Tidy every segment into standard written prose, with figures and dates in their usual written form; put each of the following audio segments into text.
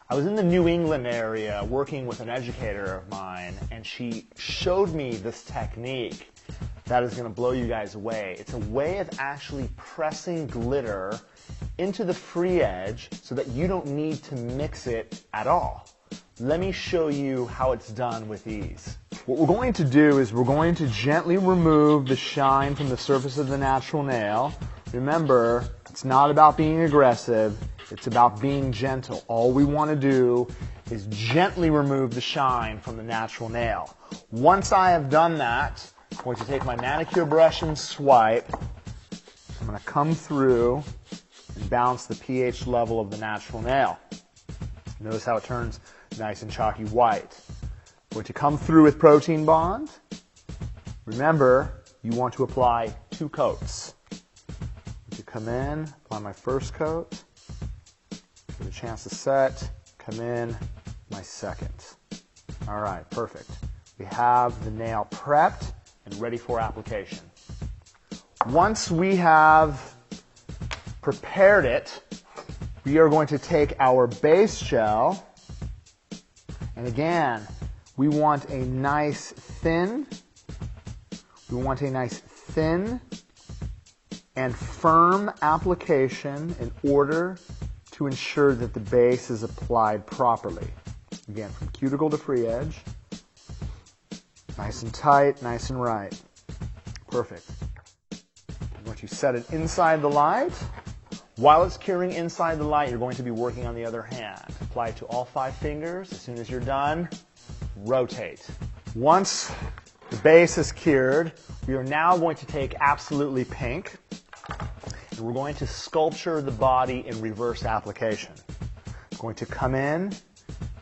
I was in the New England area working with an educator of mine, and she showed me this technique that is going to blow you guys away. It's a way of actually pressing glitter into the free edge so that you don't need to mix it at all. Let me show you how it's done with ease. What we're going to do is we're going to gently remove the shine from the surface of the natural nail. Remember, it's not about being aggressive, it's about being gentle. All we want to do is gently remove the shine from the natural nail. Once I have done that, I'm going to take my manicure brush and swipe. I'm going to come through and balance the pH level of the natural nail. Notice how it turns nice and chalky white. I'm going to come through with Protein Bond. Remember, you want to apply 2 coats. To come in, apply my first coat, give it a chance to set, come in, my second. All right, perfect. We have the nail prepped and ready for application. Once we have prepared it, we are going to take our base gel, and again, we want a nice thin and firm application in order to ensure that the base is applied properly. Again, from cuticle to free edge, nice and tight, nice and right. Perfect. I'm going to set it inside the light. While it's curing inside the light, you're going to be working on the other hand. Apply it to all 5 fingers. As soon as you're done, rotate. Once the base is cured, we are now going to take Absolutely Pink, and we're going to sculpture the body in reverse application. I'm going to come in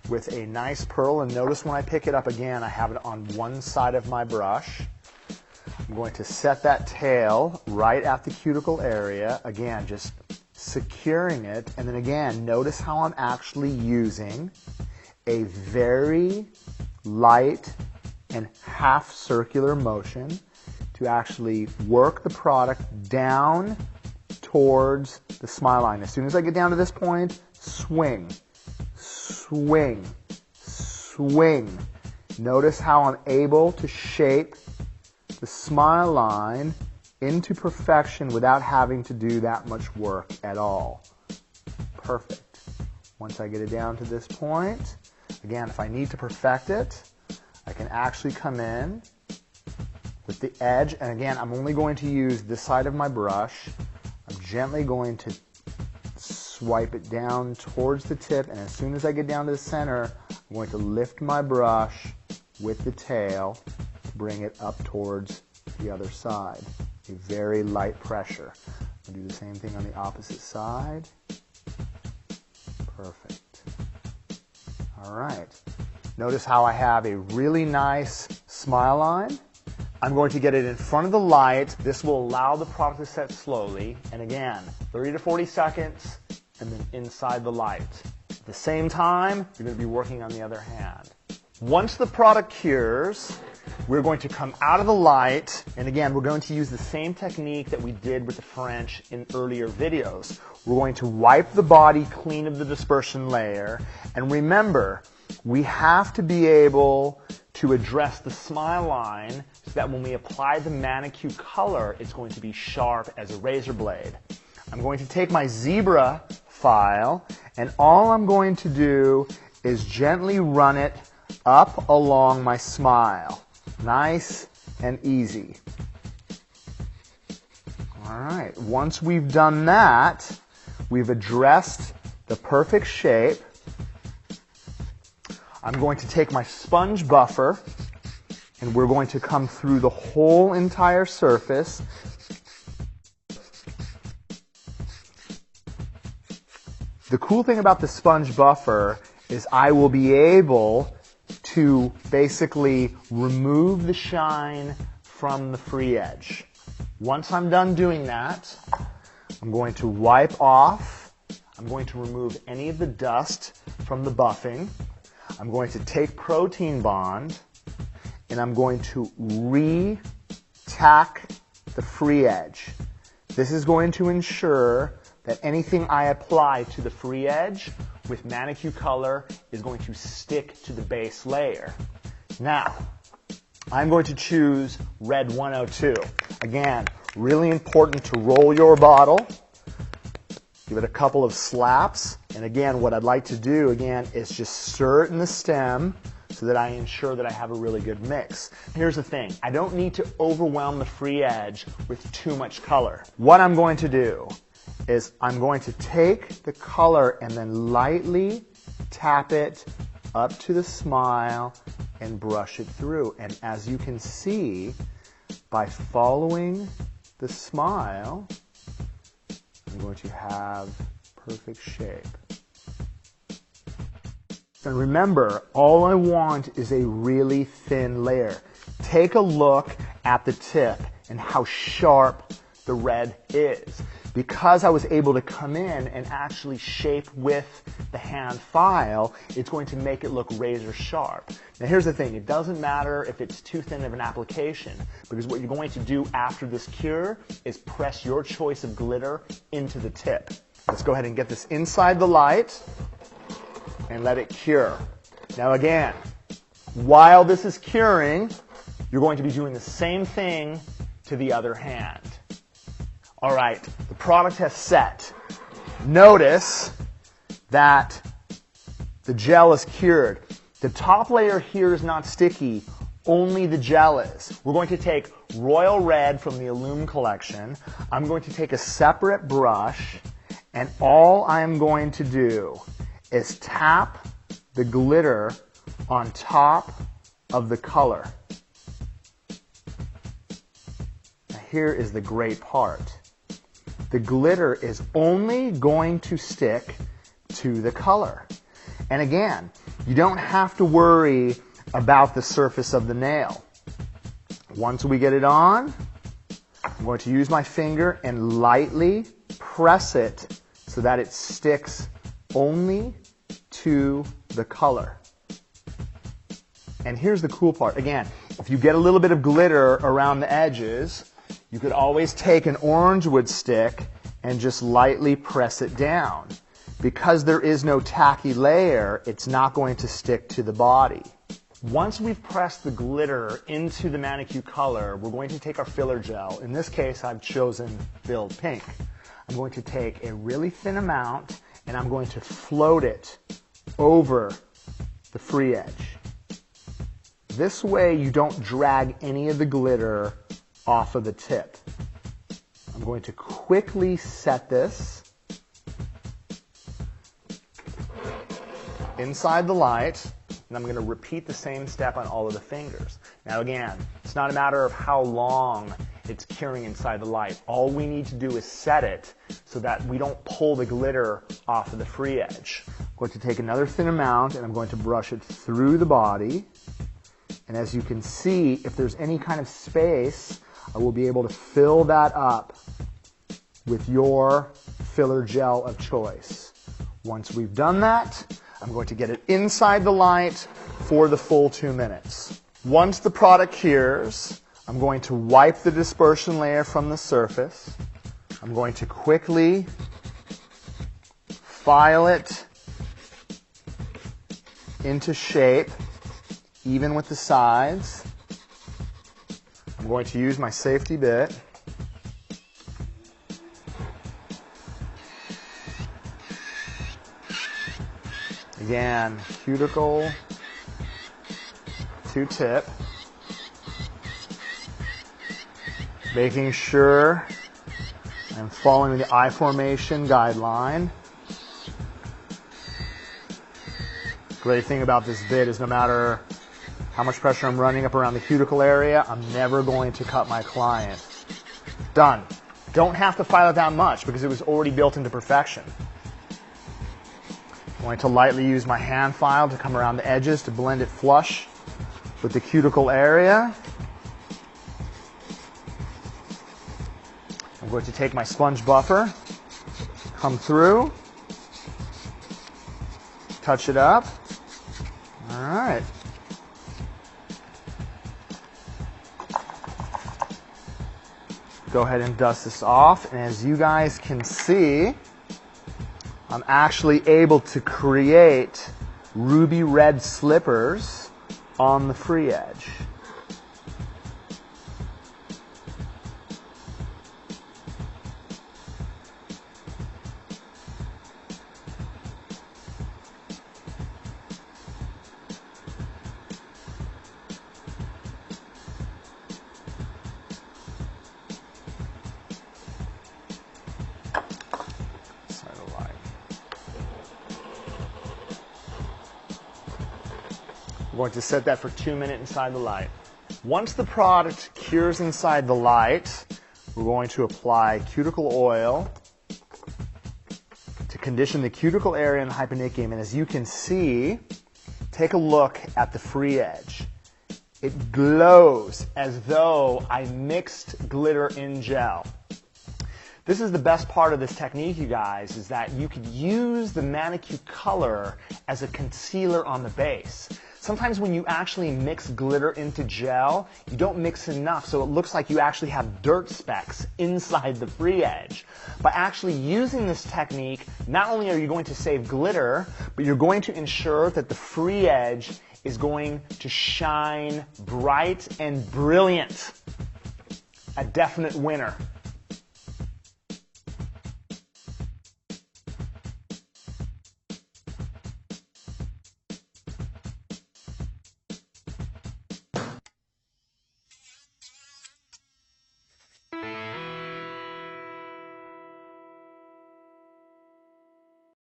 with a nice pearl, and notice when I pick it up again, I have it on one side of my brush. I'm going to set that tail right at the cuticle area, again, just securing it, and then again, notice how I'm actually using a very light and half circular motion to actually work the product down towards the smile line. As soon as I get down to this point, swing, swing, swing. Notice how I'm able to shape the smile line into perfection without having to do that much work at all. Perfect. Once I get it down to this point, again, if I need to perfect it, I can actually come in with the edge, and again, I'm only going to use this side of my brush. I'm gently going to swipe it down towards the tip, and as soon as I get down to the center, I'm going to lift my brush with the tail to bring it up towards the other side. A very light pressure. I'll do the same thing on the opposite side. Perfect. All right. Notice how I have a really nice smile line. I'm going to get it in front of the light. This will allow the product to set slowly. And again, 30 to 40 seconds, and then inside the light. At the same time, you're going to be working on the other hand. Once the product cures, we're going to come out of the light, and again, we're going to use the same technique that we did with the French in earlier videos. We're going to wipe the body clean of the dispersion layer, and remember, we have to be able to address the smile line so that when we apply the manicure color, it's going to be sharp as a razor blade. I'm going to take my zebra file, and all I'm going to do is gently run it up along my smile. Nice and easy. All right, once we've done that, we've addressed the perfect shape. I'm going to take my sponge buffer, and we're going to come through the whole entire surface. The cool thing about the sponge buffer is I will be able to basically remove the shine from the free edge. Once I'm done doing that, I'm going to wipe off. I'm going to remove any of the dust from the buffing. I'm going to take Protein Bond, and I'm going to re-tack the free edge. This is going to ensure that anything I apply to the free edge with Manicure Color is going to stick to the base layer. Now, I'm going to choose Red 102. Again, really important to roll your bottle. Give it a couple of slaps. And again, what I'd like to do, again, is just stir it in the stem so that I ensure that I have a really good mix. Here's the thing. I don't need to overwhelm the free edge with too much color. What I'm going to do is I'm going to take the color and then lightly tap it up to the smile and brush it through. And as you can see, by following the smile, I'm going to have perfect shape. And remember, all I want is a really thin layer. Take a look at the tip and how sharp the red is. Because I was able to come in and actually shape with the hand file, it's going to make it look razor sharp. Now here's the thing, it doesn't matter if it's too thin of an application, because what you're going to do after this cure is press your choice of glitter into the tip. Let's go ahead and get this inside the light and let it cure. Now again, while this is curing, you're going to be doing the same thing to the other hand. All right, the product has set. Notice that the gel is cured. The top layer here is not sticky, only the gel is. We're going to take Royal Red from the Illume collection. I'm going to take a separate brush, and all I'm going to do is tap the glitter on top of the color. Now here is the great part. The glitter is only going to stick to the color. And again, you don't have to worry about the surface of the nail. Once we get it on, I'm going to use my finger and lightly press it so that it sticks only to the color. And here's the cool part. Again, if you get a little bit of glitter around the edges, you could always take an orange wood stick and just lightly press it down. Because there is no tacky layer, it's not going to stick to the body. Once we've pressed the glitter into the Manicure Color, we're going to take our filler gel. In this case, I've chosen Build Pink. I'm going to take a really thin amount and I'm going to float it over the free edge. This way you don't drag any of the glitter off of the tip. I'm going to quickly set this inside the light, and I'm going to repeat the same step on all of the fingers. Now again, it's not a matter of how long it's curing inside the light. All we need to do is set it so that we don't pull the glitter off of the free edge. I'm going to take another thin amount and I'm going to brush it through the body. And as you can see, if there's any kind of space, I will be able to fill that up with your filler gel of choice. Once we've done that, I'm going to get it inside the light for the full 2 minutes. Once the product cures, I'm going to wipe the dispersion layer from the surface. I'm going to quickly file it into shape, even with the sides. I'm going to use my safety bit. Again, cuticle to tip. Making sure I'm following the eye formation guideline. Great thing about this bit is no matter how much pressure I'm running up around the cuticle area, I'm never going to cut my client. Done. Don't have to file it that much because it was already built into perfection. I'm going to lightly use my hand file to come around the edges to blend it flush with the cuticle area. I'm going to take my sponge buffer, come through, touch it up. All right. Go ahead and dust this off, and as you guys can see, I'm actually able to create ruby red slippers on the free edge. We're going to set that for 2 minutes inside the light. Once the product cures inside the light, we're going to apply cuticle oil to condition the cuticle area in the hyponychium. And as you can see, take a look at the free edge. It glows as though I mixed glitter in gel. This is the best part of this technique, you guys, is that you could use the manicure color as a concealer on the base. Sometimes when you actually mix glitter into gel, you don't mix enough, so it looks like you actually have dirt specks inside the free edge. By actually using this technique, not only are you going to save glitter, but you're going to ensure that the free edge is going to shine bright and brilliant. A definite winner.